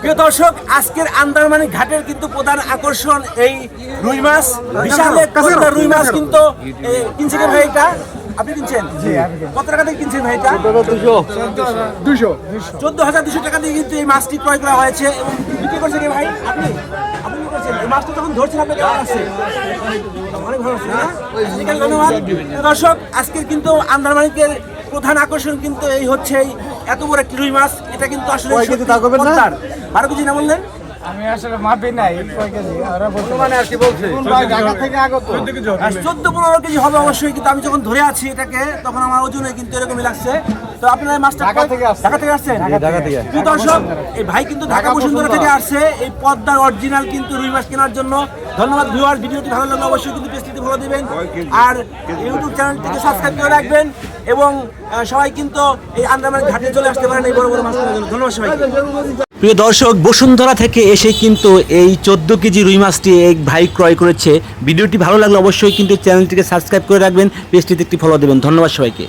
প্রিয় দর্শক, আজকের আন্দারমানি ঘাটের কিন্তু প্রধান আকর্ষণ এই রুই মাছ। বিশাল এক পদ্মার রুই মাছ কিন্তু কিনছেন ভাই, এটা আপনি কিনছেন? কত টাকা দিয়ে কিনছেন ভাই? এটা 14,200 টাকা দিয়ে কিন্তু এই মাছটি ক্রয় করা হয়েছে এবং বিক্রি করছেন ভাই আপনি। আপনি কি করছেন? এই মাছটা যখন ধরছেন আপনি কেমন আছে? অনেক ভালো আছে না? ধন্যবাদ। দর্শক, আজকের কিন্তু আন্দারমানিকের প্রধান আকর্ষণ কিন্তু এই হচ্ছে এত বড় একটি রুই মাছ। এটা কিন্তু আসলে 12 কেজি না বললেন? আমি আসলে মাপি নাই কয় কেজি, ওরা বলতে মানে আর কি বলছে ঢাকা থেকে আগত 14-15 কেজি হবে অবশ্যই, কিন্তু আমি যখন ধরে আছি এটাকে তখন আমার ওজনে কিন্তু এরকমই লাগছে। তো আপনারা এই মাছটা ঢাকা থেকে আসছে। ঢাকা থেকে আসছেন? ঢাকা থেকে। প্রিয় দর্শক, এই ভাই কিন্তু ঢাকা বসুন্ধরা থেকে আসছে এই পদ্মার অরিজিনাল কিন্তু রুই মাছ কেনার জন্য। ধন্যবাদ ভিউয়ার, ভিডিওটি ভালো লাগলে অবশ্যই কিন্তু পেজটিতে ফলো দিবেন আর ইউটিউব চ্যানেলটিকে সাবস্ক্রাইব করে রাখবেন এবং সবাই কিন্তু এই আন্দারমানি ঘাটে চলে আসতে পারেন এই বড় বড় মাছ কেনার জন্য। ধন্যবাদ সবাইকে। প্রিয় দর্শক, বসুন্ধরা থেকে এসে কিন্তু এই 14 কেজি রুই মাছটি এক ভাই ক্রয় করেছে। ভিডিওটি ভালো লাগলে অবশ্যই কিন্তু চ্যানেলটিকে সাবস্ক্রাইব করে রাখবেন, পেজটিতে একটি ফলো দেবেন। ধন্যবাদ সবাইকে।